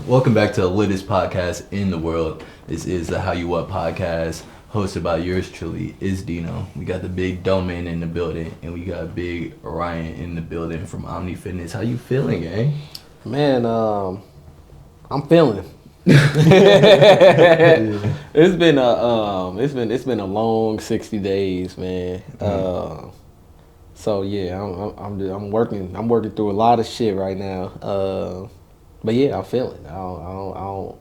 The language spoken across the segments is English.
Welcome back to the littest podcast in the world. This is the How You What podcast, hosted by yours truly, is Dino. We got the big Domain in the building, and we got big Ryan in the building from OMNIFitness. How you feeling, gang? Man, I'm feeling. It's been a long 60 days, man. So yeah, I'm working through a lot of shit right now. But yeah, I'm feeling. I don't.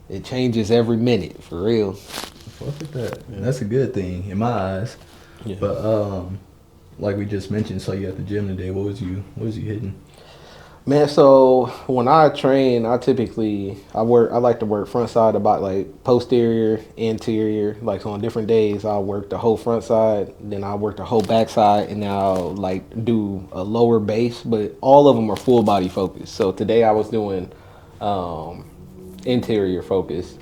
It changes every minute, for real. Fuck with that. Yeah. That's a good thing in my eyes. Yeah. But like we just mentioned, saw you at the gym today. What was you hitting? Man, so when I train, I like to work front side about like posterior, anterior. Like so on different days, I'll work the whole front side, then I'll work the whole back side, and then I'll like do a lower base. But all of them are full body focused. So today I was doing interior focus.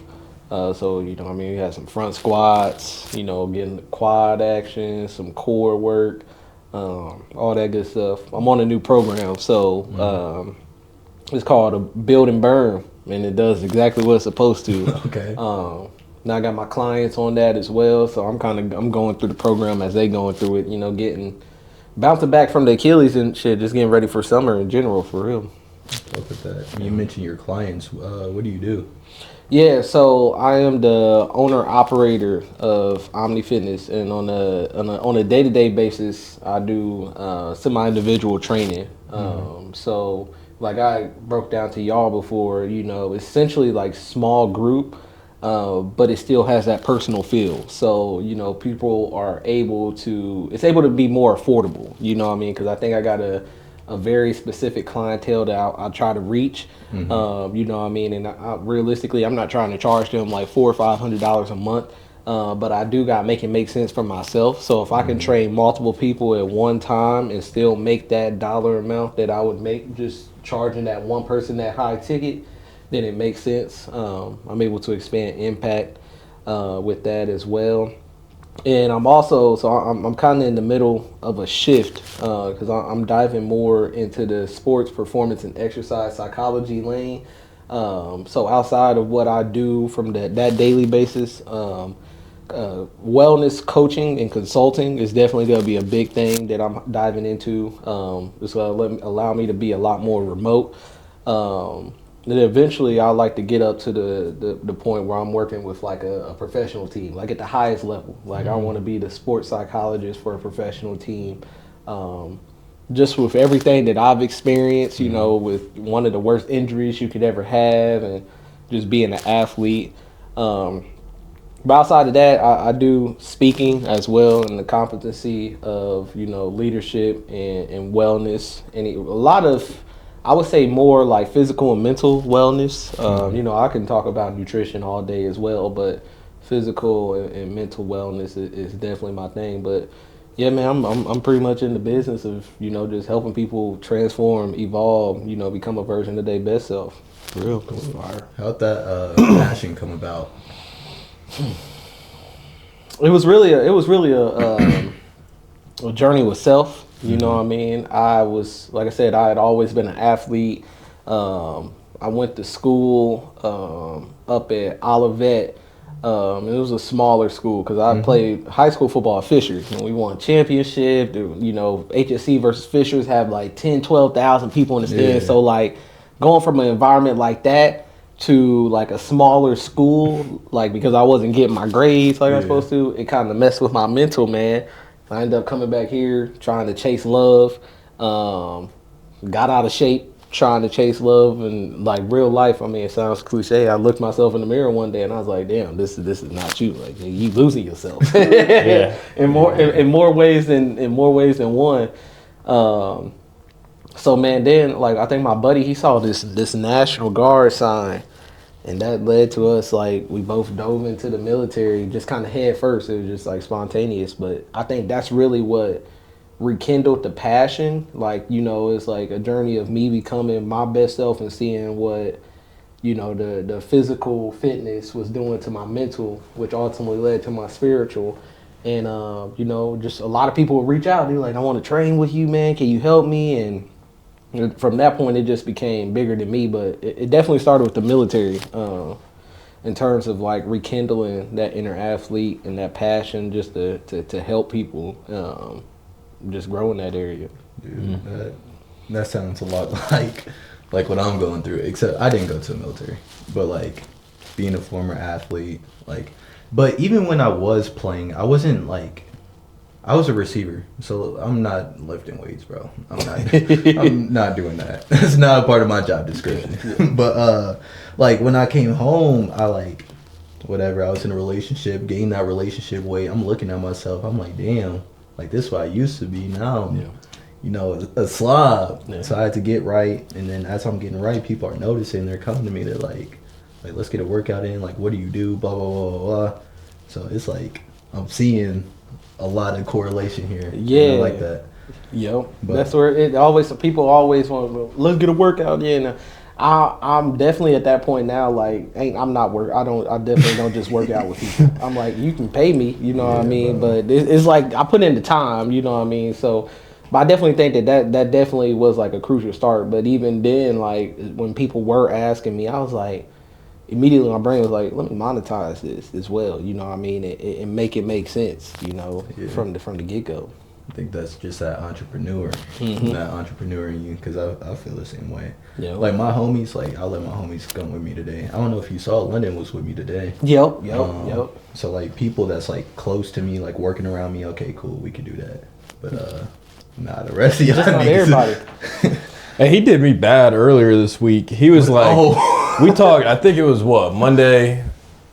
So you know, what I mean, we had some front squats, you know, getting the quad action, some core work. All that good stuff. I'm on a new program, so it's called a Build and Burn, and it does exactly what it's supposed to. Okay. Now I got my clients on that as well, so I'm going through the program as they going through it. You know, bouncing back from the Achilles and shit, just getting ready for summer in general, for real. Look at that. You mentioned your clients. What do you do? Yeah, so I am the owner operator of OMNIFitness, and on a day-to-day basis, I do semi-individual training. So like I broke down to y'all before, you know, essentially like small group, but it still has that personal feel. So you know, people are able to be more affordable. You know what I mean? Because I think I got a very specific clientele that I try to reach. You know what I mean? And realistically, I'm not trying to charge them like $400 or $500 a month, but I do got make it make sense for myself. So if I can train multiple people at one time and still make that dollar amount that I would make just charging that one person that high ticket, then it makes sense. I'm able to expand impact with that as well. And I'm also, I'm kind of in the middle of a shift because I'm diving more into the sports performance and exercise psychology lane. So outside of what I do from that daily basis, wellness coaching and consulting is definitely going to be a big thing that I'm diving into. It's going to allow me to be a lot more remote. Then eventually I'd like to get up to the point where I'm working with like a professional team, like at the highest level. Like I want to be the sports psychologist for a professional team. Just with everything that I've experienced, you know, with one of the worst injuries you could ever have and just being an athlete. But outside of that, I do speaking as well and the competency of, you know, leadership and wellness and a lot of, I would say more like physical and mental wellness. You know, I can talk about nutrition all day as well, but physical and mental wellness is definitely my thing. But yeah, man, I'm pretty much in the business of, you know, just helping people transform, evolve, you know, become a version of their best self. For real. Fire. How'd that passion come about? It was really a journey with self. You know what I mean? I was, like I said, I had always been an athlete. I went to school up at Olivet. It was a smaller school because I played high school football at Fishers. And we won championship. You know, HSC versus Fishers have like 10, 12,000 people in the stands. So like going from an environment like that to like a smaller school, like because I wasn't getting my grades like I was supposed to, it kind of messed with my mental, man. I ended up coming back here trying to chase love. Got out of shape trying to chase love and like real life. I mean, it sounds cliche. I looked myself in the mirror one day and I was like, "Damn, this is not you. Like you losing yourself." in more ways than one. So man, then like I think my buddy he saw this National Guard sign. And that led to us, like, we both dove into the military just kind of head first. It was just, like, spontaneous. But I think that's really what rekindled the passion. Like, you know, it's like a journey of me becoming my best self and seeing what, you know, the physical fitness was doing to my mental, which ultimately led to my spiritual. And, you know, just a lot of people would reach out. They're like, I want to train with you, man. Can you help me? And from that point, it just became bigger than me. But it definitely started with the military, in terms of like rekindling that inner athlete and that passion just to help people, just grow in that area. Dude, that sounds a lot like what I'm going through. Except I didn't go to the military, but like being a former athlete, like. But even when I was playing, I wasn't like. I was a receiver, so I'm not lifting weights, bro. I'm not doing that. That's not a part of my job description. But like when I came home, I like whatever. I was in a relationship, gained that relationship weight. I'm looking at myself. I'm like, damn, like this is what I used to be. Now I'm, you know, a slob. Yeah. So I had to get right, and then as I'm getting right, people are noticing. They're coming to me. They're like let's get a workout in. Like, what do you do? Blah blah blah blah blah. So it's like I'm seeing a lot of correlation here. Yeah, like that. Yep. That's where it always. People always want. Let's get a workout. Yeah. I'm definitely at that point now. Like, I'm not work. I definitely don't just work out with people. I'm like, you can pay me. You know what I mean? Bro. But it's like I put in the time. You know what I mean? So, but I definitely think that definitely was like a crucial start. But even then, like when people were asking me, I was like. Immediately my brain was like, let me monetize this as well, you know what I mean, and make it make sense, you know, from the get-go. I think that's just that entrepreneur, that entrepreneur in you, because I feel the same way. Yeah. Like my homies, like I let my homies come with me today. I don't know if you saw, London was with me today. Yep. So like people that's like close to me, like working around me, okay, cool, we can do that. But nah, the rest of y'all just not everybody. And he did me bad earlier this week. He was we talked, I think it was Monday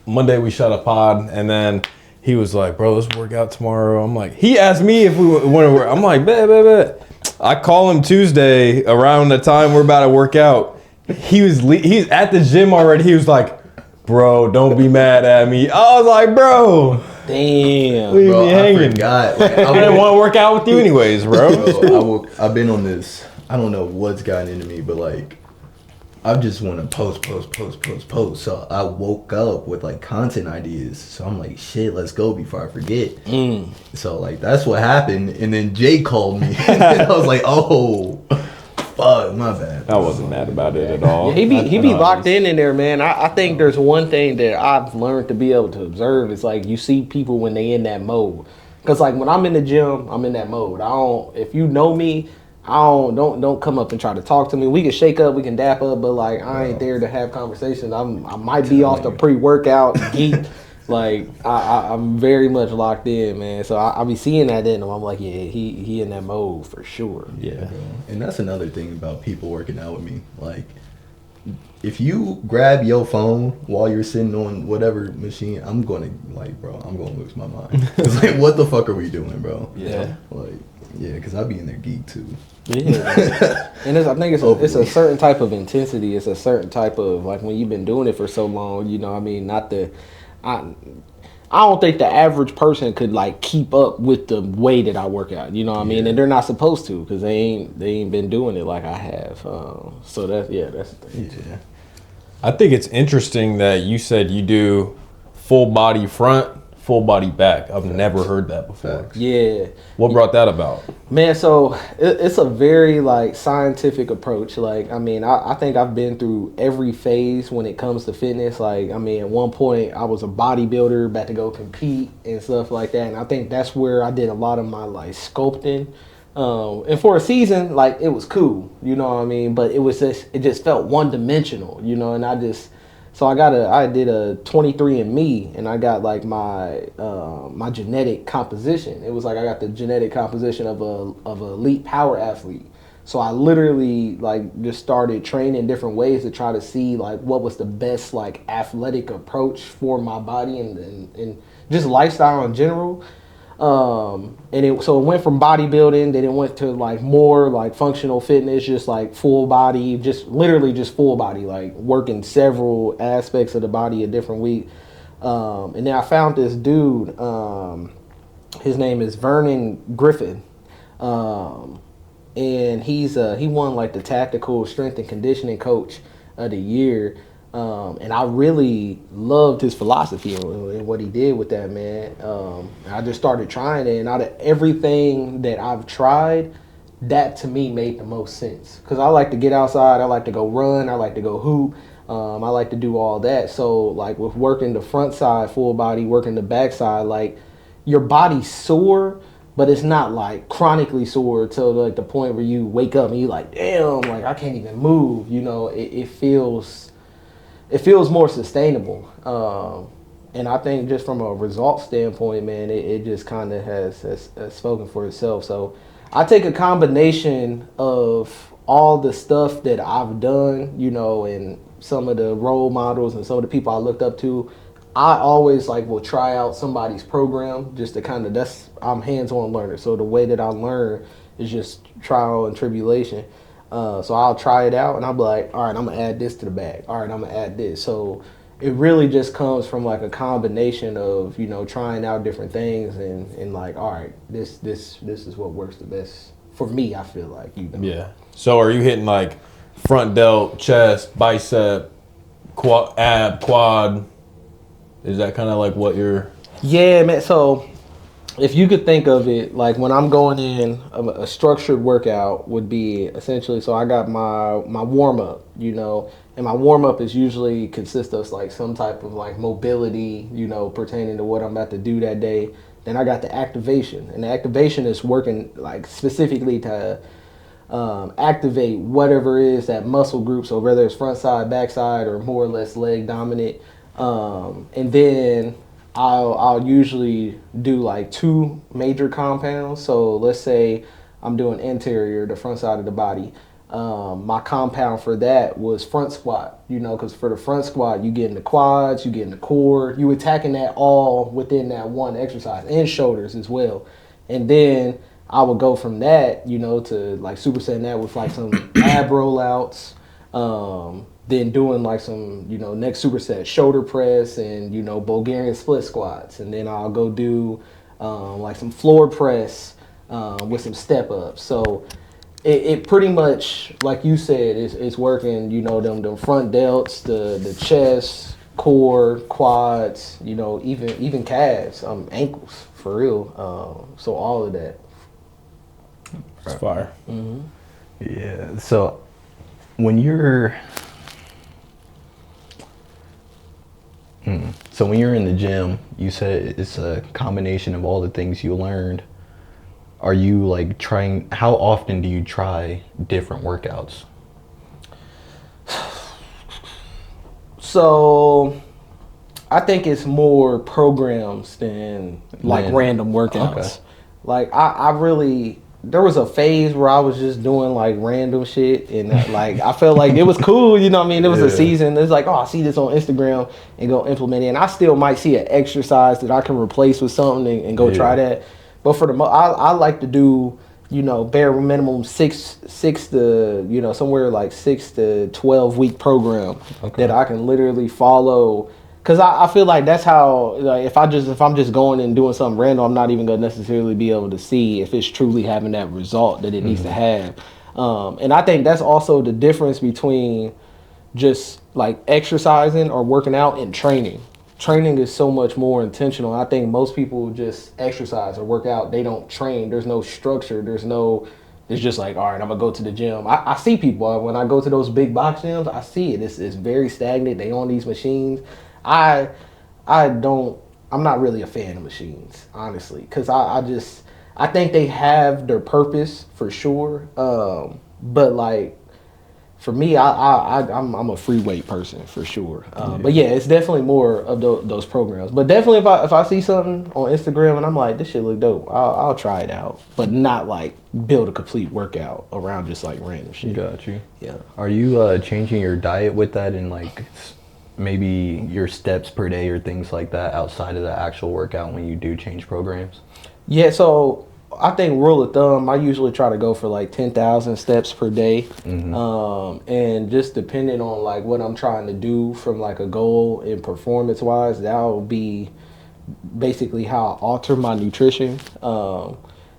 we shot a pod, and then he was like, bro, let's work out tomorrow. I'm like, he asked me if we want to work. I'm like, bet. I call him Tuesday around the time we're about to work out. He's at the gym already. He was like, bro, don't be mad at me. I was like, bro. Damn. Leave bro, me hanging. I forgot. Like, I didn't want to work out with you anyways, bro. I've been on this, I don't know what's gotten into me, but like, I just want to post. So I woke up with like content ideas. So I'm like, shit, let's go before I forget. So like that's what happened. And then Jay called me. And I was like, oh, fuck, my bad. I wasn't mad about it at all. Yeah, he be locked in there, man. I think there's one thing that I've learned to be able to observe is like you see people when they in that mode. Because like when I'm in the gym, I'm in that mode. If you know me, don't come up and try to talk to me. We can shake up, we can dap up, but like I ain't there to have conversations. I might be off the pre-workout geek. Like I'm very much locked in, man. So I be seeing that in him. I'm like, yeah, he in that mode for sure. Yeah, bro. And that's another thing about people working out with me. Like, if you grab your phone while you're sitting on whatever machine, I'm gonna lose my mind. It's like, what the fuck are we doing, bro? Yeah. Like, yeah, because I be in there geek too. Yeah, and I think it's a certain type of intensity. It's a certain type of like when you've been doing it for so long. You know, what I mean, I don't think the average person could like keep up with the way that I work out. You know what I mean, and they're not supposed to because they ain't been doing it like I have. So that's the thing. Yeah. I think it's interesting that you said you do full body front, full body back. I've never heard that before. Yeah. What brought that about? Man, so it's a very like scientific approach. Like, I mean, I think I've been through every phase when it comes to fitness. Like, I mean, at one point I was a bodybuilder, about to go compete and stuff like that. And I think that's where I did a lot of my like sculpting. And for a season, like it was cool, you know what I mean? But it just felt one dimensional, you know, and I did a 23andMe and I got like my genetic composition. It was like I got the genetic composition of a elite power athlete. So I literally like just started training different ways to try to see like what was the best like athletic approach for my body and just lifestyle in general. So it went from bodybuilding, then it went to like more like functional fitness, just like full body, just literally just full body, like working several aspects of the body a different week. And then I found this dude, his name is Vernon Griffin. And he won like the tactical strength and conditioning coach of the year. And I really loved his philosophy and what he did with that, man. I just started trying it, and out of everything that I've tried, that to me made the most sense. Because I like to get outside, I like to go run, I like to go hoop, I like to do all that. So like with working the front side full body, working the back side, like your body's sore, but it's not like chronically sore till like the point where you wake up and you like, damn, like I can't even move. You know, it feels more sustainable. And I think just from a result standpoint, man, it just kind of has spoken for itself. So I take a combination of all the stuff that I've done, you know, and some of the role models and some of the people I looked up to. I always like will try out somebody's program just to kind of, I'm hands-on learner. So the way that I learn is just trial and tribulation. So I'll try it out and I'll be like, all right, I'm gonna add this to the bag. All right, I'm gonna add this. So it really just comes from like a combination of, you know, trying out different things and like, all right, this is what works the best for me, I feel like, you know. Yeah. So are you hitting like front delt, chest, bicep, quad? Is that kind of like what you're... Yeah, man. So if you could think of it, like when I'm going in, a structured workout would be essentially, so I got my warm-up, you know, and my warm-up is usually consists of like some type of like mobility, you know, pertaining to what I'm about to do that day. Then I got the activation, and the activation is working like specifically to activate whatever is that muscle group. So whether it's front side, back side, or more or less leg dominant. And then I'll usually do like 2 major compounds. So let's say I'm doing interior, the front side of the body. My compound for that was front squat, you know, because for the front squat, you get in the quads, you get in the core, you attacking that all within that one exercise, and shoulders as well. And then I would go from that, you know, to like supersetting that with like some ab rollouts, then doing like some, you know, next superset shoulder press and, you know, Bulgarian split squats. And then I'll go do like some floor press with some step ups. So it pretty much, like you said, it's working, you know, them front delts, the chest, core, quads, you know, even calves, ankles, for real. So all of that. It's fire. Mm-hmm. Yeah. So when you're in the gym, you said it's a combination of all the things you learned. Are you like trying, how often do you try different workouts? So I think it's more programs than like random workouts. Okay. Like I really, there was a phase where I was just doing like random shit and like I felt like it was cool, you know what I mean? It was a season. It's like, oh, I see this on Instagram and go implement it. And I still might see an exercise that I can replace with something and go try that. But for I like to do, you know, bare minimum six to, you know, somewhere like 6 to 12 week program that I can literally follow. Cause I feel like that's how, like, if I'm just going and doing something random, I'm not even gonna necessarily be able to see if it's truly having that result that it needs to have. And I think that's also the difference between just like exercising or working out and training. Training is so much more intentional. I think most people just exercise or work out. They don't train. There's no structure. It's just like, all right, I'm gonna go to the gym. I see people when I go to those big box gyms. I see it. It's very stagnant. They on these machines. I'm not really a fan of machines, honestly, because I think they have their purpose for sure. But like for me, I'm a free weight person for sure. But yeah, it's definitely more of those programs. But definitely if I see something on Instagram and I'm like, this shit look dope, I'll try it out. But not like build a complete workout around just like random shit. Got you. Yeah. Are you changing your diet with that and like maybe your steps per day or things like that outside of the actual workout when you do change programs? Yeah, so I think rule of thumb, I usually try to go for like 10,000 steps per day. Mm-hmm. And just depending on like what I'm trying to do from like a goal and performance wise, that'll be basically how I alter my nutrition.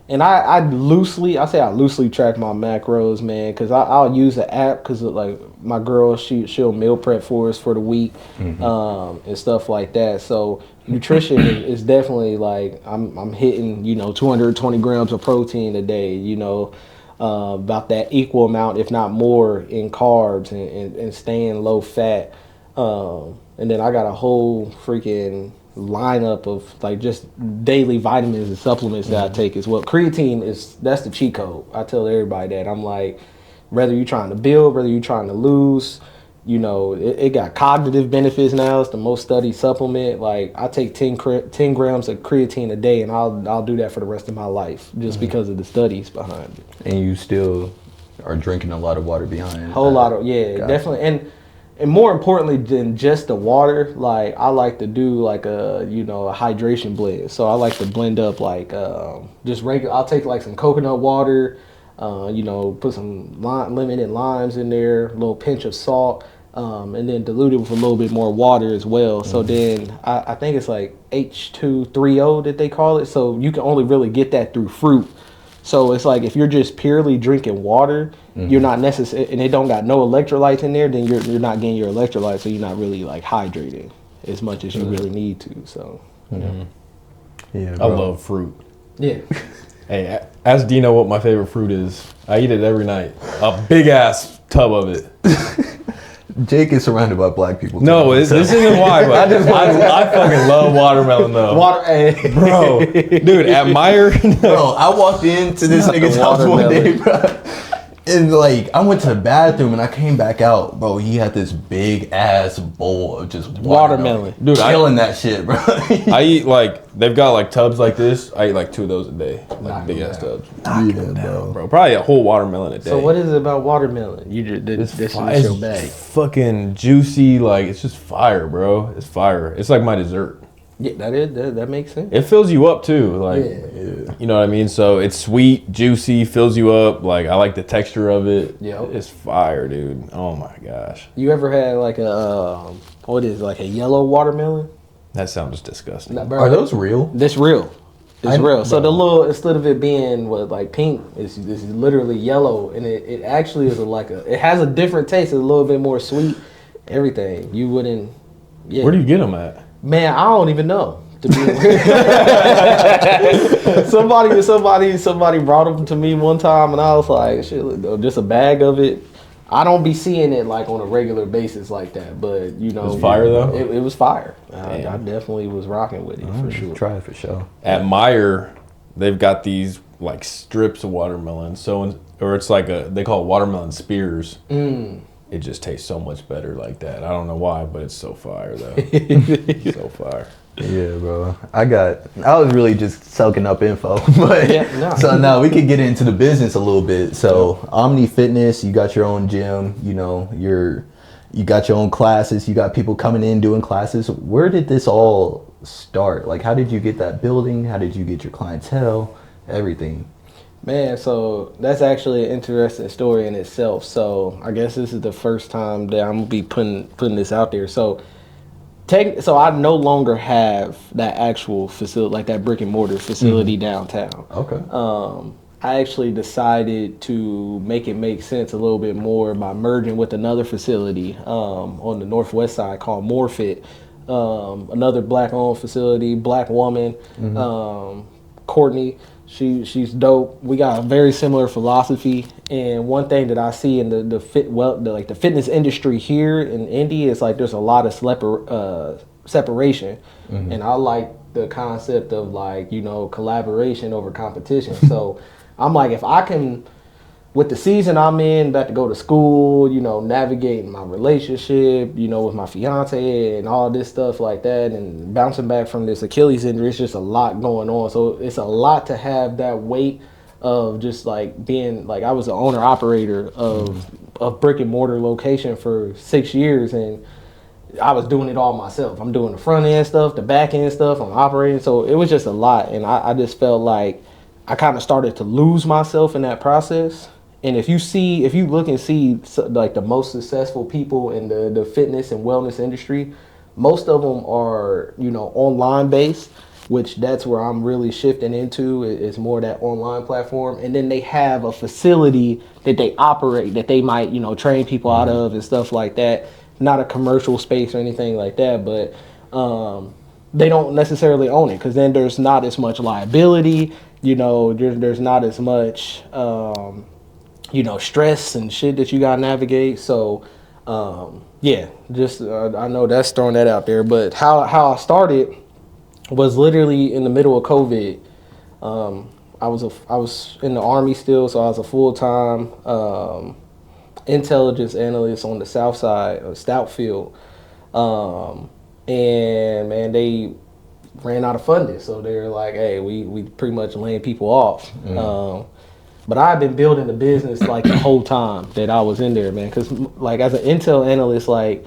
And I loosely track my macros, man, because I'll use the app because like my girl, she'll meal prep for us for the week, and stuff like that. So nutrition is definitely like I'm hitting, you know, 220 grams of protein a day, you know, about that equal amount, if not more, in carbs and staying low fat. And then I got a whole freaking lineup of like just daily vitamins and supplements that I take as well. Creatine that's the cheat code. I tell everybody that. I'm like, whether you're trying to build, whether you're trying to lose, you know, it got cognitive benefits now. It's the most studied supplement. Like I take 10 grams of creatine a day, and I'll do that for the rest of my life just because of the studies behind it. And you still are drinking a lot of water behind. Whole lot of definitely. And more importantly than just the water, like I like to do like a hydration blend. So I like to blend up like just regular. I'll take like some coconut water, put some lemon and limes in there, a little pinch of salt, and then dilute it with a little bit more water as well. So then I think it's like H230 that they call it. So you can only really get that through fruit. So it's like if you're just purely drinking water, you're not necessarily, and it don't got no electrolytes in there, then you're not getting your electrolytes, so you're not really like hydrating as much as you really need to. So yeah, I love fruit. Yeah. Hey, ask Dino what my favorite fruit is. I eat it every night. A big ass tub of it. Jake is surrounded by black people. No, this isn't why, but I fucking love watermelon though. Bro, dude, at Meyer. Bro, I walked into this nigga's house one day, bro. And like, I went to the bathroom and I came back out, bro. He had this big ass bowl of just watermelon. Dude, killing that shit, bro. I eat like, they've got like tubs like this. I eat like 2 of those a day, like big ass tubs. Bro. Probably a whole watermelon a day. So what is it about watermelon? You just this is your bag. Fucking juicy, like it's just fire, bro. It's fire. It's like my dessert. Yeah, that makes sense. It fills you up too, like you know what I mean. So it's sweet, juicy, fills you up. Like I like the texture of it. Yeah, it's fire, dude. Oh my gosh. You ever had like like a yellow watermelon? That sounds disgusting. Are those real? This real. It's real. So the little, instead of it being like pink, it's literally yellow, and it actually is it has a different taste. It's a little bit more sweet. Everything you wouldn't. Yeah. Where do you get them at? Man, I don't even know. To be somebody brought them to me one time, and I was like, shit, just a bag of it. I don't be seeing it like on a regular basis like that, but you know, it was fire though. It was fire. I definitely was rocking with it for sure. Try it for sure. At Meyer, they've got these like strips of watermelon. Or it's like they call it watermelon spears. It just tastes so much better like that. I don't know why, but it's so fire though. So fire. Yeah, bro. I was really just soaking up info, but so now we could get into the business a little bit. So OMNIFitness, you got your own gym. You know, you got your own classes. You got people coming in doing classes. Where did this all start? Like, how did you get that building? How did you get your clientele? Everything. Man, so that's actually an interesting story in itself. So I guess this is the first time that I'm gonna be putting this out there. So I no longer have that actual facility, like that brick and mortar facility downtown. Okay. I actually decided to make it make sense a little bit more by merging with another facility on the northwest side called MoreFit. Another black-owned facility, black woman, Courtney. She's dope. We got a very similar philosophy, and one thing that I see in the fitness industry here in Indy is like there's a lot of separation, and I like the concept of like collaboration over competition. So I'm like, if I can, with the season I'm in, about to go to school, navigating my relationship, with my fiance and all this stuff like that, and bouncing back from this Achilles injury, it's just a lot going on. So it's a lot to have that weight of just like being like, I was the owner operator of a brick and mortar location for 6 years, and I was doing it all myself. I'm doing the front end stuff, the back end stuff, I'm operating. So it was just a lot, and I just felt like I kind of started to lose myself in that process. And if you look and see like the most successful people in the fitness and wellness industry, most of them are, online based, which that's where I'm really shifting into. It's more that online platform. And then they have a facility that they operate, that they might, train people out of and stuff like that. Not a commercial space or anything like that, but they don't necessarily own it, because then there's not as much liability, there's not as much stress and shit that you gotta navigate. So, yeah, just I know that's throwing that out there. But how I started was literally in the middle of COVID. I was in the Army still, so I was a full-time intelligence analyst on the south side of Stoutfield. And man, they ran out of funding, so they were like, "Hey, we pretty much laying people off." But I've been building the business like the whole time that I was in there, man. Because like as an intel analyst, like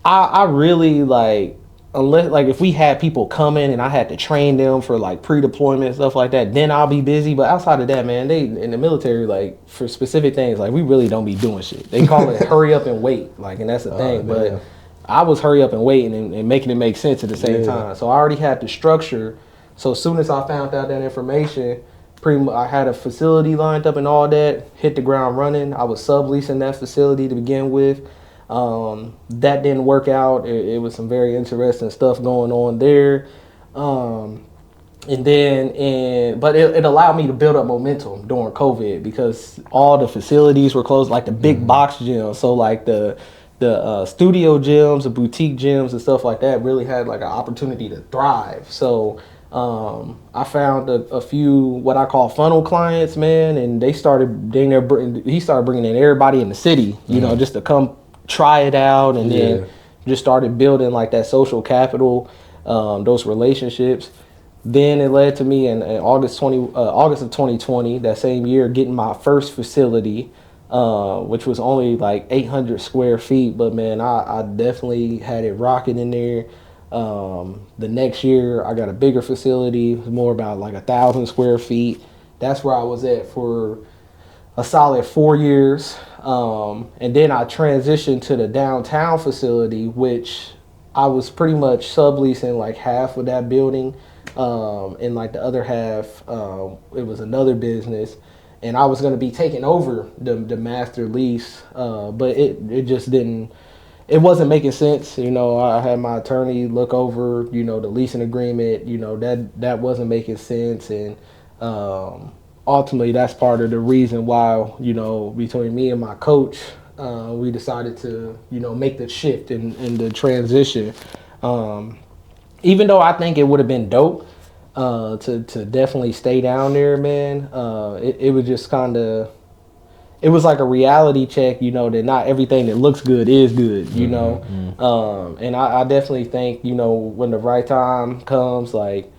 I really like, unless like if we had people coming and I had to train them for like pre-deployment stuff like that, then I'll be busy. But outside of that, man, they in the military, like for specific things, like we really don't be doing shit. They call it hurry up and wait, like, and that's the thing. But I was hurry up and waiting and making it make sense at the same time. So I already had the structure. So as soon as I found out that information, I had a facility lined up and all that, hit the ground running. I was subleasing that facility to begin with. That didn't work out. It was some very interesting stuff going on there. But it allowed me to build up momentum during COVID because all the facilities were closed, like the big box gyms. So like the studio gyms, the boutique gyms and stuff like that really had like an opportunity to thrive. So I found a few what I call funnel clients, man, and he started bringing in everybody in the city, just to come try it out, and then just started building like that social capital, those relationships. Then it led to me in August of 2020, that same year, getting my first facility, which was only like 800 square feet, but man, I definitely had it rocking in there. The next year I got a bigger facility, more about like 1,000 square feet. That's where I was at for a solid 4 years. And then I transitioned to the downtown facility, which I was pretty much subleasing like half of that building. And like the other half, it was another business. And I was going to be taking over the master lease. But it just didn't. It wasn't making sense. I had my attorney look over, the leasing agreement, that wasn't making sense. And ultimately, that's part of the reason why, between me and my coach, we decided to, make the shift and the transition. Even though I think it would have been dope to definitely stay down there, man, it was just kind of, it was like a reality check, that not everything that looks good is good, and I definitely think, when the right time comes, like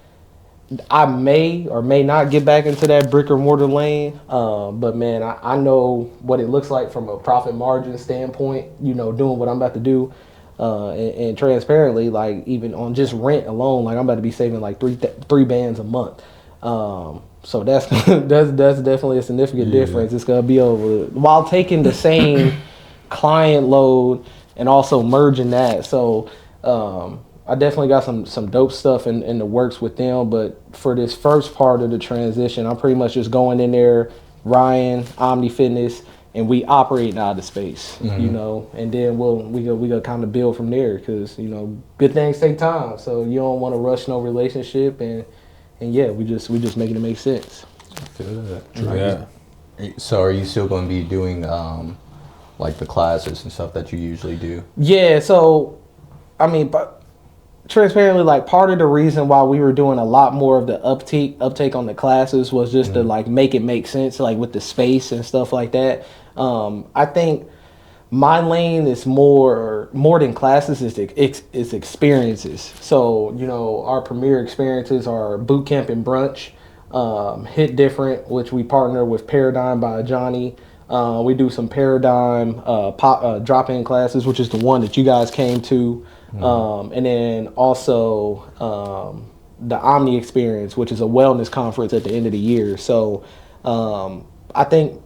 I may or may not get back into that brick or mortar lane, but man, I know what it looks like from a profit margin standpoint, doing what I'm about to do, and transparently, like even on just rent alone, like I'm about to be saving like three bands a month. So that's definitely a significant difference. It's gonna be over while taking the same client load and also merging that. So I definitely got some dope stuff in the works with them. But for this first part of the transition, I'm pretty much just going in there, Ryan, OMNIFitness, and we operating out of space, and then we go kind of build from there, because good things take time. So you don't want to rush no relationship, and yeah, we just making it make sense. I feel that. Yeah. So are you still going to be doing like the classes and stuff that you usually do? Yeah. So I mean, but transparently, like part of the reason why we were doing a lot more of the uptake on the classes was just to like make it make sense, like with the space and stuff like that. I think my lane is more than classes, is experiences. So our premier experiences are boot camp and brunch, Hit Different, which we partner with Paradigm by Johnny. We do some Paradigm drop-in classes, which is the one that you guys came to, and then also the Omni Experience, which is a wellness conference at the end of the year. So I think.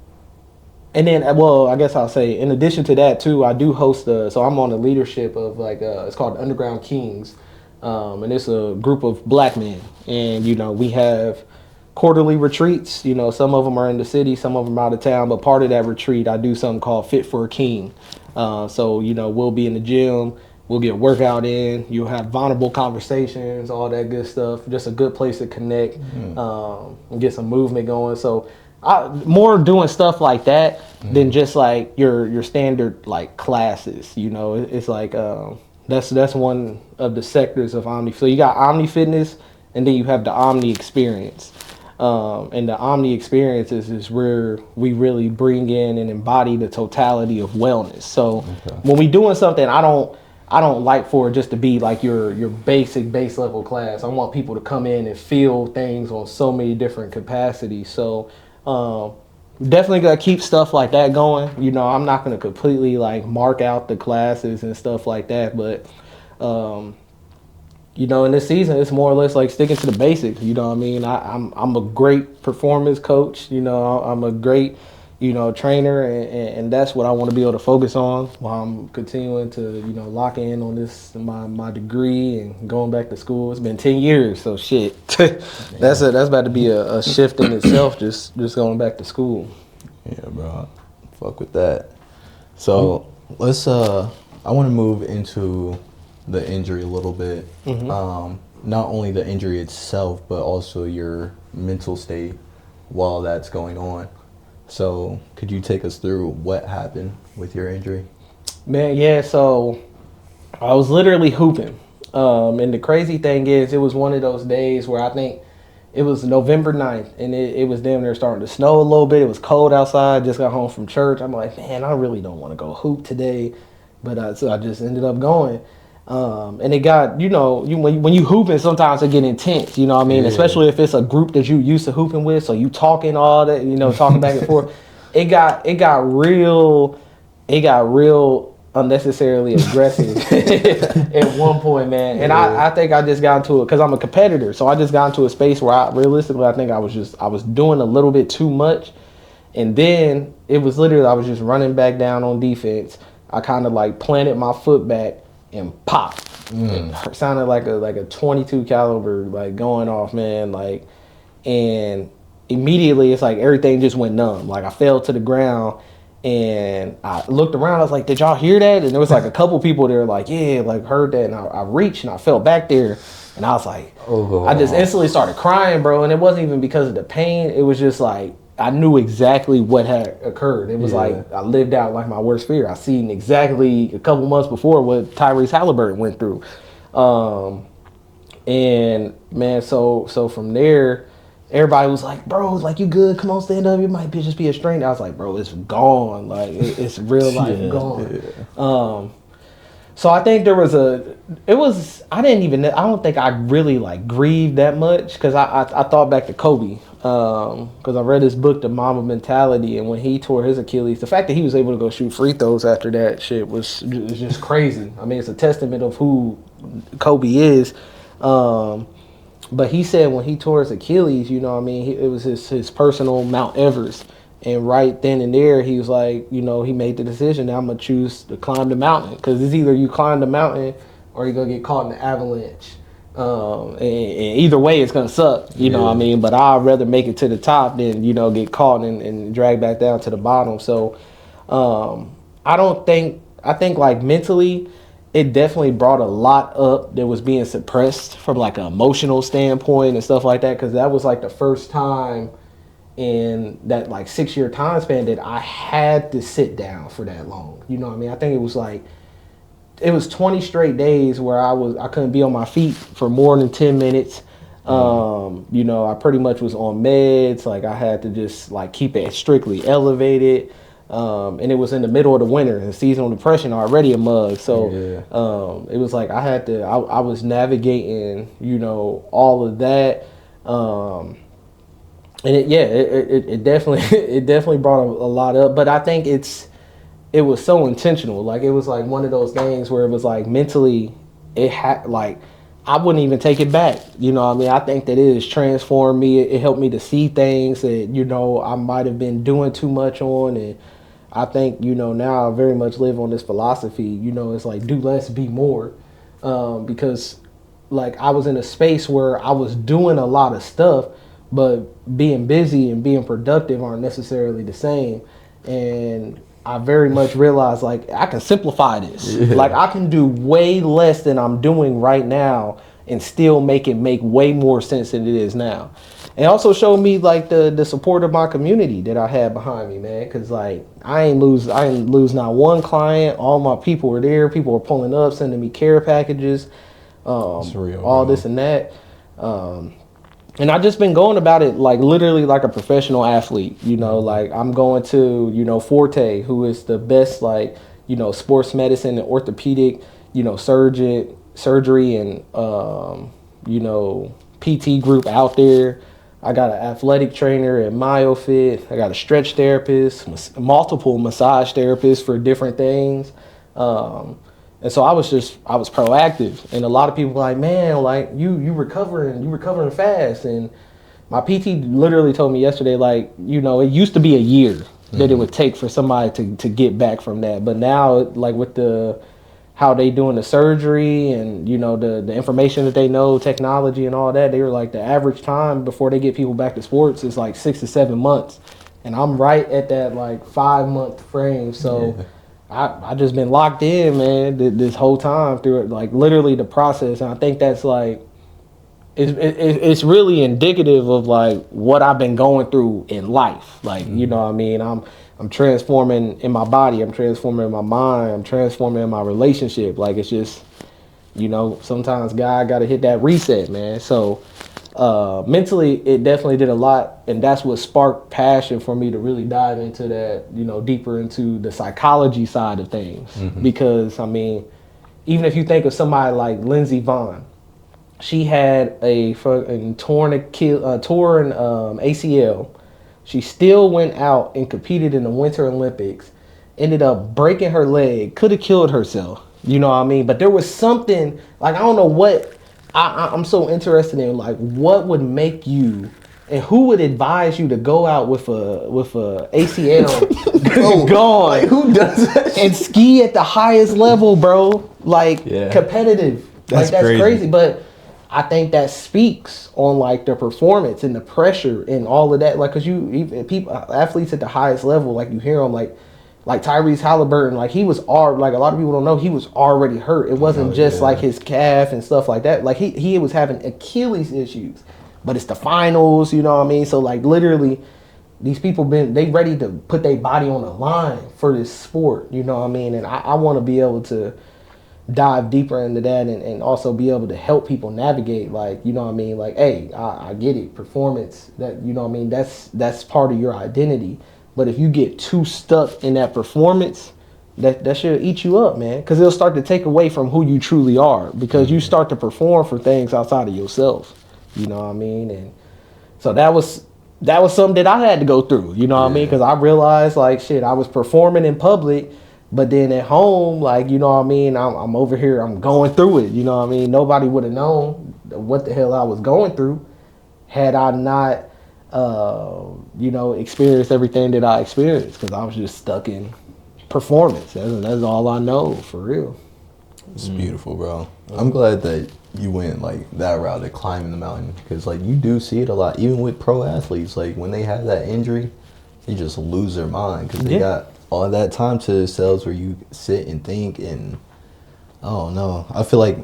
And then, well, I guess I'll say, in addition to that, too, I do host so I'm on the leadership of, like, it's called Underground Kings. And it's a group of black men. And, we have quarterly retreats. Some of them are in the city, some of them out of town. But part of that retreat, I do something called Fit for a King. So, we'll be in the gym. We'll get workout in. You'll have vulnerable conversations, all that good stuff. Just a good place to connect and get some movement going. So more doing stuff like that than just like your standard like classes. You know, it's like that's one of the sectors of Omni. So you got OMNIFitness, and then you have the Omni Experience. And the Omni Experiences is where we really bring in and embody the totality of wellness. So when we doing something, I don't like for it just to be like your basic base level class. I want people to come in and feel things on so many different capacities. So definitely gotta keep stuff like that going. You know, I'm not gonna completely like mark out the classes and stuff like that, but you know, in this season, it's more or less like sticking to the basics. You know what I mean? I'm a great performance coach. You know, I'm a great, you know, trainer, and that's what I want to be able to focus on while I'm continuing to, you know, lock in on this my degree and going back to school. It's been 10 years, so shit. That's about to be a shift in itself. Just going back to school. Yeah, bro. Fuck with that. So let's I want to move into the injury a little bit. Not only the injury itself, but also your mental state while that's going on. So could you take us through what happened with your injury? Man, yeah, so I was literally hooping. And the crazy thing is, it was one of those days where I think it was November 9th, and it was damn near starting to snow a little bit. It was cold outside. Just got home from church. I'm like, man, I really don't want to go hoop today. But so I just ended up going. And it got, you know, when you hooping, sometimes it get intense, you know what I mean? Yeah. Especially if it's a group that you used to hooping with, so you talking all that, you know, talking back and forth. It got real unnecessarily aggressive at one point, man. And I think I just got into it because I'm a competitor, so I just got into a space where I think I was doing a little bit too much. And then it was literally, I was just running back down on defense. I kind of like planted my foot back and pop. It sounded like a 22 caliber like going off, man. Like, and immediately it's like everything just went numb. Like I fell to the ground and I looked around. I was like, "Did y'all hear that?" And there was like a couple people there, like, "Yeah, like heard that." And I reached and I fell back there, and I was like, I just instantly started crying, bro. And it wasn't even because of the pain. It was just like I knew exactly what had occurred. It was like I lived out like my worst fear. I seen exactly a couple months before what Tyrese Halliburton went through. And man, so from there, everybody was like, "Bro, like you good? Come on, stand up. It might just be a strain." I was like, "Bro, it's gone. Like it's real life gone." Yeah. So I think I don't think I really like grieved that much because I thought back to Kobe because I read his book, The Mamba Mentality, and when he tore his Achilles, the fact that he was able to go shoot free throws after that shit was just crazy. I mean, it's a testament of who Kobe is. But he said when he tore his Achilles, you know what I mean, it was his personal Mount Everest. And right then and there, he was like, you know, he made the decision that I'm going to choose to climb the mountain. Because it's either you climb the mountain or you're going to get caught in the avalanche. And either way, it's going to suck, you know what I mean? But I'd rather make it to the top than, you know, get caught and dragged back down to the bottom. So I think like mentally, it definitely brought a lot up that was being suppressed from like an emotional standpoint and stuff like that. Because that was like the first time in that like 6-year time span that I had to sit down for that long. You know what I mean? I think it was 20 straight days where I couldn't be on my feet for more than 10 minutes. You know, I pretty much was on meds. Like I had to just like keep it strictly elevated. And it was in the middle of the winter and seasonal depression already a mug. So it was like I was navigating, you know, all of that. And it definitely brought a lot up, but I think it was so intentional. Like it was like one of those things where it was like mentally, it had like I wouldn't even take it back. You know what I mean? I think that it has transformed me. It helped me to see things that, you know, I might have been doing too much on, and I think, you know, now I very much live on this philosophy. You know, it's like do less, be more, because like I was in a space where I was doing a lot of stuff, but being busy and being productive aren't necessarily the same. And I very much realized like I can simplify this. Like I can do way less than I'm doing right now and still make it make way more sense than it is now. it also showed me like the support of my community that I had behind me, man. Cause like I ain't lose not one client. All my people were there. People were pulling up, sending me care packages, real, all bro. this and that. And I just been going about it like literally like a professional athlete, you know, like I'm going to, you know, Forte, who is the best, like, you know, sports medicine and orthopedic, you know, surgery and, you know, PT group out there. I got an athletic trainer at MyoFit. I got a stretch therapist, multiple massage therapists for different things. And so I was proactive, and a lot of people were like, man, like you recovering fast. And my PT literally told me yesterday, like, you know, it used to be a year that it would take for somebody to get back from that, but now like with how they doing the surgery and, you know, the information that they know, technology and all that, they were like the average time before they get people back to sports is like 6 to 7 months, and I'm right at that like 5-month frame. So. Yeah. I just been locked in, man, this whole time through it, like literally the process. And I think that's like, it's really indicative of like what I've been going through in life. Like, you know what I mean? I'm transforming in my body. I'm transforming in my mind. I'm transforming in my relationship. Like, it's just, you know, sometimes God got to hit that reset, man. So mentally, it definitely did a lot, and that's what sparked passion for me to really dive into that, you know, deeper into the psychology side of things. Because I mean, even if you think of somebody like Lindsey Vonn, she had a torn ACL. She still went out and competed in the Winter Olympics, ended up breaking her leg, could have killed herself. You know what I mean? But there was something, like, I don't know what. I'm so interested in, like, what would make you, and who would advise you to go out with a ACL gone, like, who does that and ski at the highest level, bro? Like, competitive. That's crazy. But I think that speaks on like the performance and the pressure and all of that. Like, cause athletes at the highest level, like you hear them, like Tyrese Halliburton, like he was like a lot of people don't know, he was already hurt. It wasn't like his calf and stuff like that. Like he was having Achilles issues, but it's the finals, you know what I mean? So like literally these people they ready to put their body on the line for this sport, you know what I mean? And I want to be able to dive deeper into that and also be able to help people navigate, like, you know what I mean? Like, hey, I get it, performance, that, you know what I mean? That's part of your identity. But if you get too stuck in that performance, that should eat you up, man. Because it'll start to take away from who you truly are. Because you start to perform for things outside of yourself. You know what I mean? And so that was something that I had to go through. You know what I mean? Because I realized, like, shit, I was performing in public, but then at home, like, you know what I mean? I'm over here, I'm going through it. You know what I mean? Nobody would have known what the hell I was going through had I not you know, experienced everything that I experienced, because I was just stuck in performance. That's all I know, for real. It's beautiful, bro. I'm glad that you went like that route of climbing the mountain, because like you do see it a lot, even with pro athletes. Like when they have that injury, they just lose their mind because they got all that time to themselves where you sit and think. And oh no, I feel like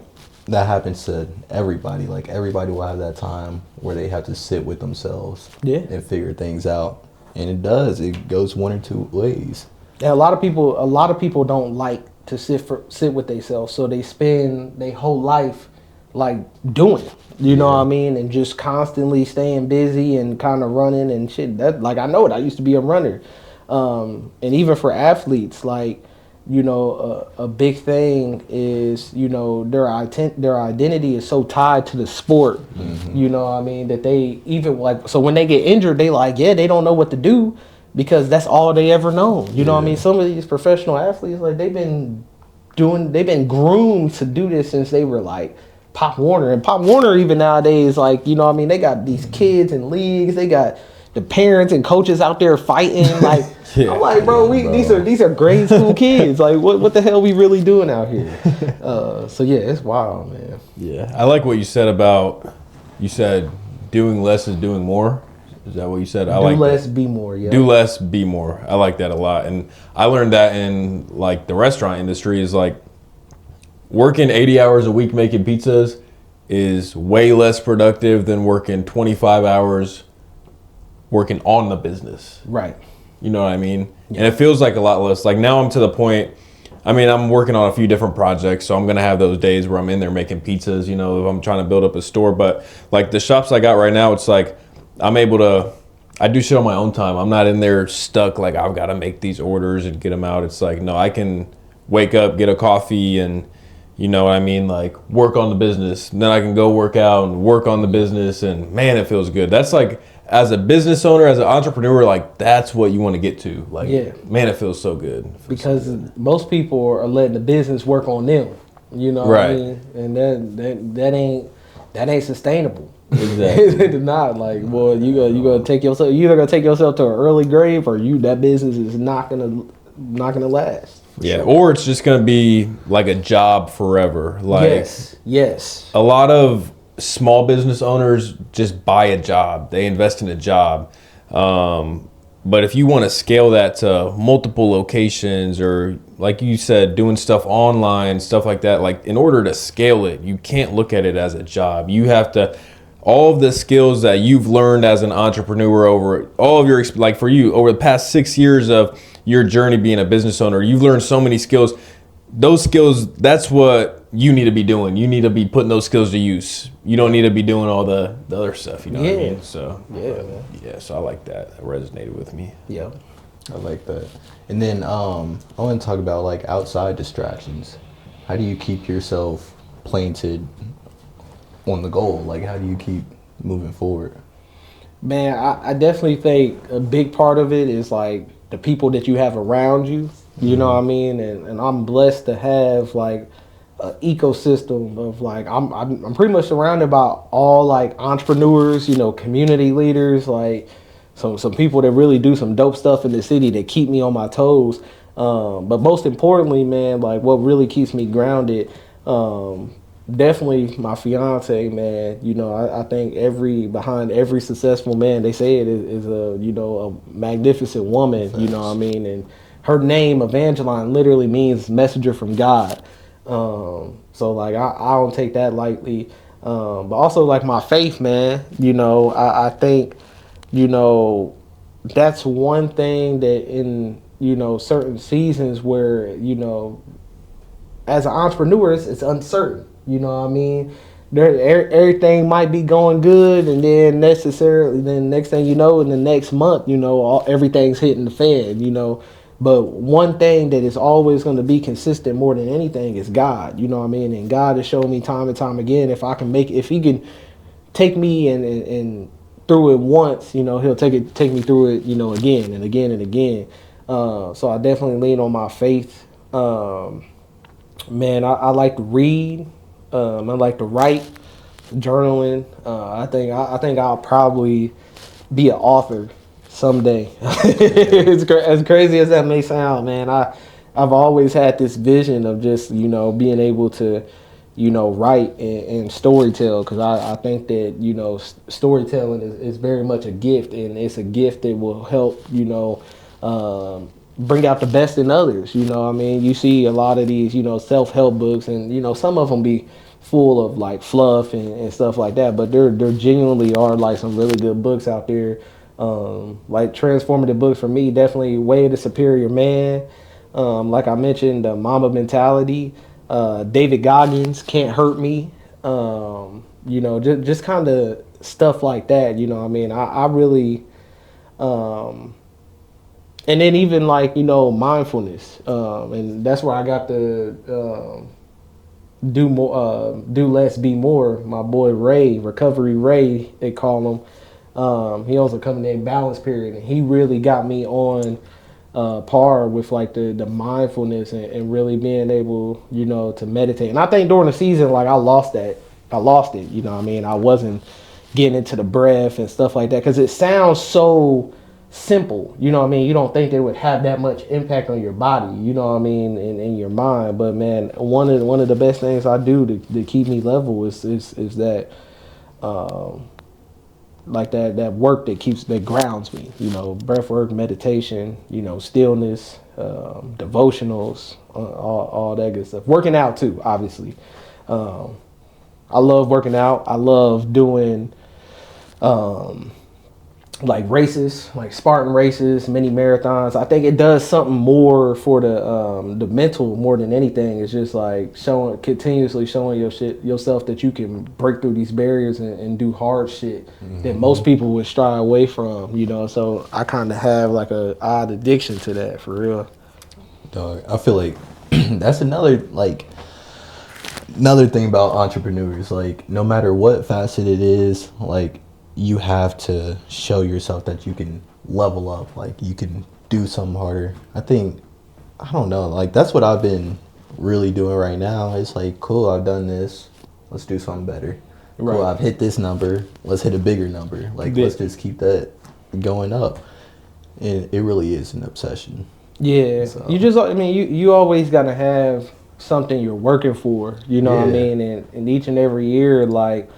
that happens to everybody. Like everybody will have that time where they have to sit with themselves and figure things out. And it does. It goes one or two ways. And a lot of people don't like to sit with themselves, so they spend their whole life like doing it. You know what I mean? And just constantly staying busy and kind of running and shit. That, like, I know it. I used to be a runner. And even for athletes, like, you know, a big thing is, you know, their identity is so tied to the sport, you know what I mean, that they even like, so when they get injured, they like, they don't know what to do because that's all they ever known. You know what I mean? Some of these professional athletes, like they've been groomed to do this since they were like Pop Warner. And Pop Warner even nowadays, like, you know what I mean, they got these kids in leagues, they got the parents and coaches out there fighting, like, I'm like, bro, these are grade school kids. Like, what the hell we really doing out here? So yeah, it's wild, man. Yeah, I like what you said about, you said doing less is doing more. Is that what you said? I like do less, be more. Yeah. Do less, be more. I like that a lot, and I learned that in like the restaurant industry is like working 80 hours a week making pizzas is way less productive than working 25 hours working on the business. Right. You know what I mean? Yeah. And it feels like a lot less. Like now I'm to the point, I mean, I'm working on a few different projects, so I'm going to have those days where I'm in there making pizzas, you know, if I'm trying to build up a store. But like the shops I got right now, it's like I'm able to, I do shit on my own time. I'm not in there stuck like I've got to make these orders and get them out. It's like, no, I can wake up, get a coffee and, you know what I mean, like work on the business. And then I can go work out and work on the business, and man, it feels good. That's like, as a business owner, as an entrepreneur, like that's what you want to get to. Like, yeah. Man, it feels so good. Because so good. Most people are letting the business work on them. You know what I mean? And that ain't sustainable. Exactly. It's not like, well, you gonna take yourself. You either gonna take yourself to an early grave, or that business is not gonna last. Yeah, or it's just gonna be like a job forever. Like yes. A lot of small business owners just buy a job. They invest in a job. But if you want to scale that to multiple locations, or like you said, doing stuff online, stuff like that, like in order to scale it, you can't look at it as a job. You have to, all of the skills that you've learned as an entrepreneur over all of your, like for you, over the past 6 years of your journey being a business owner, you've learned so many skills. Those skills, that's what you need to be doing. You need to be putting those skills to use. You don't need to be doing all the other stuff, you know what I mean? So yeah, so I like that. It resonated with me. Yeah, I like that. And then I want to talk about like outside distractions. How do you keep yourself planted on the goal? Like, how do you keep moving forward? Man, I definitely think a big part of it is like the people that you have around you. You know what I mean? And I'm blessed to have like an ecosystem of like, I'm pretty much surrounded by all like entrepreneurs, you know, community leaders, like some people that really do some dope stuff in the city that keep me on my toes. But most importantly, man, like what really keeps me grounded, definitely my fiance, man. You know, I think behind every successful man, they say it is a, you know, a magnificent woman. Thanks. You know what I mean? And her name, Evangeline, literally means messenger from God. So like I don't take that lightly. But also like my faith, man. You know, I think, you know, that's one thing that in, you know, certain seasons where, you know, as an entrepreneur, it's uncertain. You know what I mean? Everything might be going good, and then next thing you know, in the next month, you know, everything's hitting the fan. You know. But one thing that is always going to be consistent more than anything is God. You know what I mean? And God has shown me time and time again, if he can take me and through it once, you know, he'll take me through it, you know, again and again and again. So I definitely lean on my faith. Man, I like to read. I like to write, journaling. I think I'll probably be an author someday. As crazy as that may sound, man, I've always had this vision of just, you know, being able to, you know, write and storytell, because I think that, you know, storytelling is very much a gift, and it's a gift that will help, you know, bring out the best in others. You know what I mean? You see a lot of these, you know, self-help books, and, you know, some of them be full of like fluff and stuff like that, but there genuinely are like some really good books out there. Like transformative books for me, definitely Way of the Superior Man. Like I mentioned, the Mamba Mentality, David Goggins, Can't Hurt Me. You know, just kind of stuff like that. You know what I mean? I really, and then even like, you know, mindfulness. And that's where I got the do less, be more. My boy Ray, Recovery Ray, they call him. He owns a company named Balance Period, and he really got me on par with like the mindfulness and really being able, you know, to meditate. And I think during the season, like I lost it, you know what I mean? I wasn't getting into the breath and stuff like that, because it sounds so simple, you know what I mean? You don't think that it would have that much impact on your body, you know what I mean, in your mind. But man, one of the best things I do to keep me level is that like that work that grounds me, you know, breath work, meditation, you know, stillness, devotionals, all that good stuff. Working out too, obviously. I love working out. I love doing like races, like Spartan races, mini marathons. I think it does something more for the mental more than anything. It's just like continuously showing yourself that you can break through these barriers and do hard shit that most people would stray away from, you know. So I kind of have like a odd addiction to that, for real. Dog, I feel like that's another thing about entrepreneurs. Like, no matter what facet it is, like, you have to show yourself that you can level up, like you can do something harder. I don't know, like that's what I've been really doing right now. It's like, cool, I've done this, let's do something better. Right. Cool, I've hit this number, let's hit a bigger number. Like, let's just keep that going up. And it really is an obsession. Yeah, so. You always gotta have something you're working for, you know what I mean? And each and every year, like,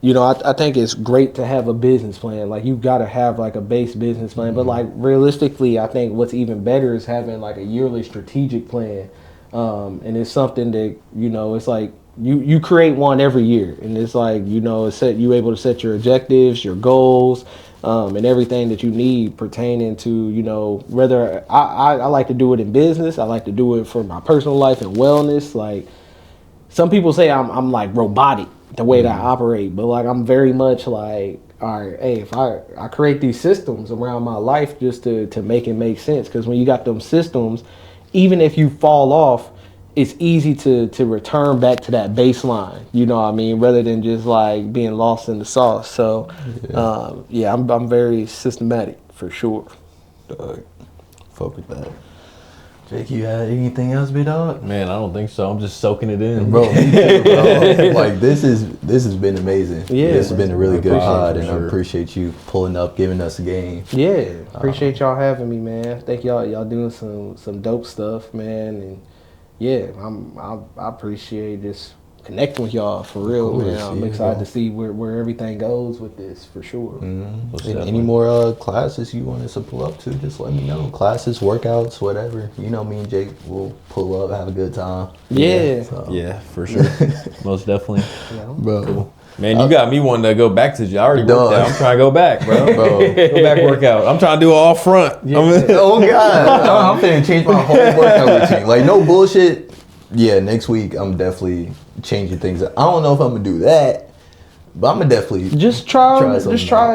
you know, I think it's great to have a business plan. Like, you've got to have like a base business plan. But like, realistically, I think what's even better is having like a yearly strategic plan. And it's something that, you know, it's like you create one every year. And it's like, you know, you're able to set your objectives, your goals, and everything that you need pertaining to, you know, whether I like to do it in business. I like to do it for my personal life and wellness. Like, some people say I'm like robotic the way that I operate, but like I'm very much like, all right, hey, if I create these systems around my life just to make it make sense, because when you got them systems, even if you fall off, it's easy to return back to that baseline, you know what I mean, rather than just like being lost in the sauce. So I'm very systematic for sure. Fuck with that. Jake, you had anything else, big dog? Man, I don't think so. I'm just soaking it in, bro. Me too, bro. Like, this has been amazing. Yeah, this has been a really good pod, and sure. I appreciate you pulling up, giving us a game. Yeah, appreciate y'all having me, man. Thank y'all doing some dope stuff, man. And yeah, I appreciate just connecting with y'all for real, man. I'm excited to see where everything goes with this, for sure. Any more classes you want us to pull up to, just let me know. Classes, workouts, whatever. You know, me and Jake will pull up, have a good time. Yeah, yeah, for sure. Most definitely. Bro. Cool. Man, you got me wanting to go back to I already worked out. I'm trying to go back, bro. Go back workout. I'm trying to do it all front. Yeah. Oh, God. I'm finna change my whole workout routine. Like, no bullshit. Yeah, next week I'm definitely changing things up. I don't know if I'm gonna do that, but I'm gonna definitely just try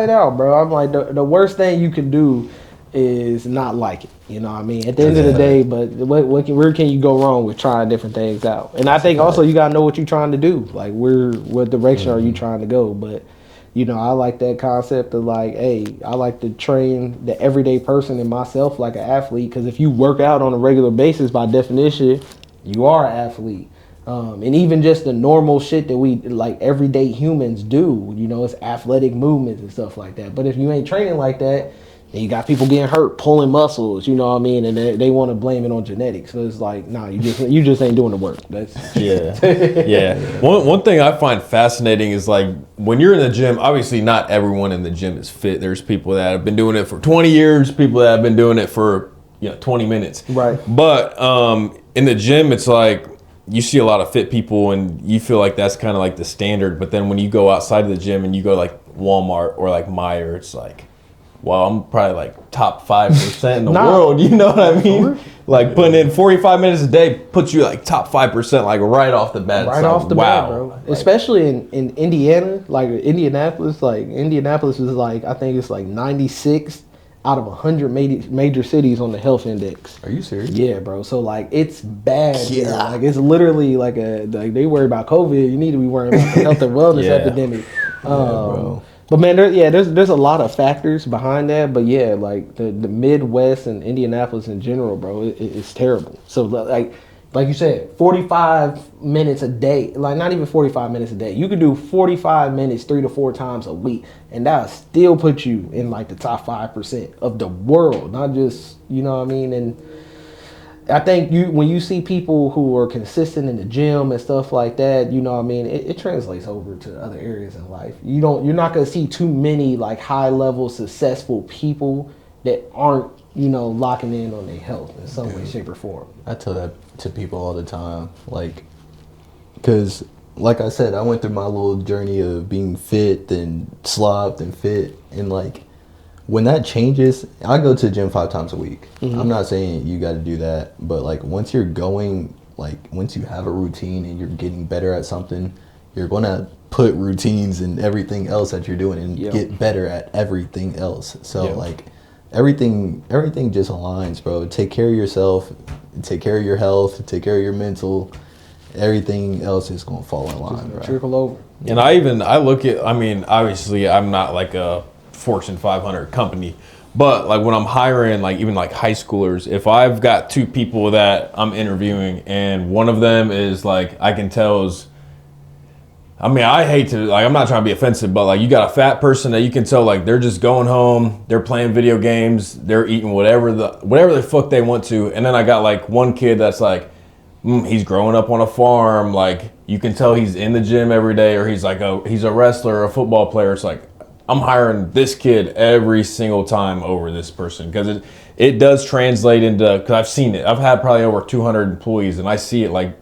it out, bro. I'm like, the worst thing you can do is not like it. You know what I mean? At the end of the day, but where can you go wrong with trying different things out? And I think also you gotta know what you're trying to do. Like, what direction are you trying to go? But you know, I like that concept of like, hey, I like to train the everyday person in myself like an athlete, because if you work out on a regular basis, by definition, you are an athlete. And even just the normal shit that we, like, everyday humans do, you know, it's athletic movements and stuff like that. But if you ain't training like that, then you got people getting hurt, pulling muscles, you know what I mean? And they want to blame it on genetics. So it's like, nah, you just ain't doing the work. That's yeah. One thing I find fascinating is, like, when you're in the gym, obviously not everyone in the gym is fit. There's people that have been doing it for 20 years, people that have been doing it for, 20 minutes. Right. But in the gym, it's like, you see a lot of fit people and you feel like that's kind of like the standard. But then when you go outside of the gym and you go like Walmart or like Meijer, it's like, well, I'm probably like top 5% in the world. You know what I mean? Like, putting in 45 minutes a day puts you like top 5%, like right off the bat. Right off the bat, bro. Like, especially in Indiana, like Indianapolis. Like, Indianapolis is like, I think it's like 96 out of 100 major cities on the health index. Are you serious? Yeah, bro. So like, it's bad. Yeah. Here. Like, it's literally like they worry about COVID. You need to be worrying about the health and wellness epidemic. Bro. But man, there's a lot of factors behind that. But yeah, like the Midwest and Indianapolis in general, bro, it's terrible. So like you said, 45 minutes a day, like not even 45 minutes a day. You could do 45 minutes 3 to 4 times a week, and that'll still put you in like the top 5% of the world, not just, you know what I mean? And I think when you see people who are consistent in the gym and stuff like that, you know what I mean, it translates over to other areas in life. You're not gonna see too many like high level successful people that aren't, locking in on their health in some way, shape, or form. I tell that to people all the time, like, because like I said, I went through my little journey of being fit and slopped and fit, and like when that changes, I go to the gym 5 times a week. I'm not saying you got to do that, but like once you're going, like once you have a routine and you're getting better at something, you're gonna put routines in everything else that you're doing and get better at everything else. So like everything just aligns, bro. Take care of yourself, take care of your health, take care of your mental. Everything else is gonna fall in line, bro. Trickle over. And I look at, I mean, obviously I'm not like a Fortune 500 company, but like when I'm hiring, like even like high schoolers, if I've got 2 people that I'm interviewing and one of them is like, I can tell is, I mean, I hate to, like, I'm not trying to be offensive, but like you got a fat person that you can tell like they're just going home, they're playing video games, they're eating whatever the fuck they want to. And then I got like one kid that's like, he's growing up on a farm. Like you can tell he's in the gym every day, or he's like he's a wrestler or a football player. It's like, I'm hiring this kid every single time over this person, because it does translate into, because I've seen it. I've had probably over 200 employees, and I see it. Like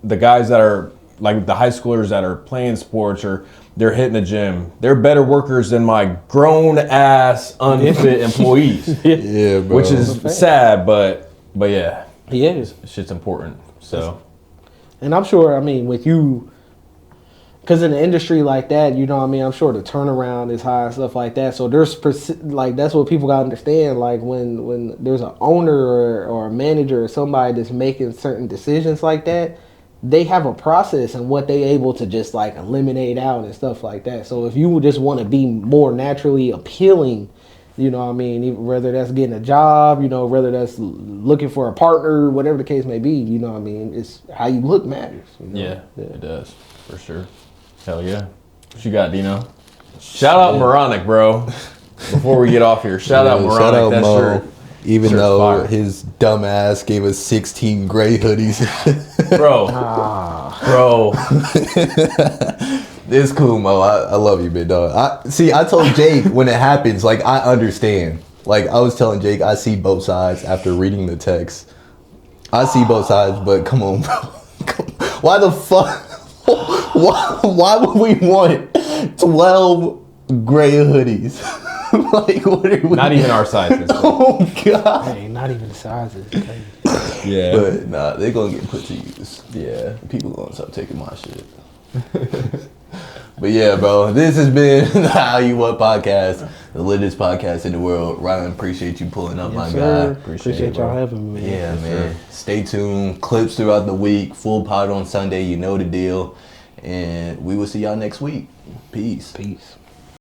the guys that are like the high schoolers that are playing sports or they're hitting the gym, they're better workers than my grown ass unfit employees. Yeah, bro. Which is sad, but yeah, shit's important. So, and I'm sure, I mean, with you, because in an industry like that, you know what I mean, I'm sure the turnaround is high and stuff like that. So there's, like, that's what people got to understand. Like, when there's an owner or a manager or somebody that's making certain decisions like that, they have a process and what they able to just, like, eliminate out and stuff like that. So if you just want to be more naturally appealing, you know what I mean, whether that's getting a job, you know, whether that's looking for a partner, whatever the case may be, you know what I mean, it's how you look matters. You know? Yeah, it does, for sure. Hell yeah. What you got, Dino? Shout out Moronic, bro. Before we get off here, shout out Moronic. Shout out that Mo. shirt. Even Shirt's though fire. his dumb ass gave us 16 gray hoodies. Bro. Bro. It's cool, Mo. I love you, big dog. I told Jake when it happens, like, I understand. Like, I was telling Jake, I see both sides after reading the text. I see both sides, but come on, bro. Why the fuck? Why would we want 12 gray hoodies? Like, what are we? Not even our sizes. Oh, God. Hey, not even the sizes. Yeah. But, nah, they're going to get put to use. Yeah. People going to stop taking my shit. But yeah, bro, this has been the How You What podcast, the latest podcast in the world. Ryan, appreciate you pulling up, my guy. Appreciate y'all having me. Yeah, man. Stay tuned. Clips throughout the week. Full pod on Sunday. You know the deal. And we will see y'all next week. Peace. Peace.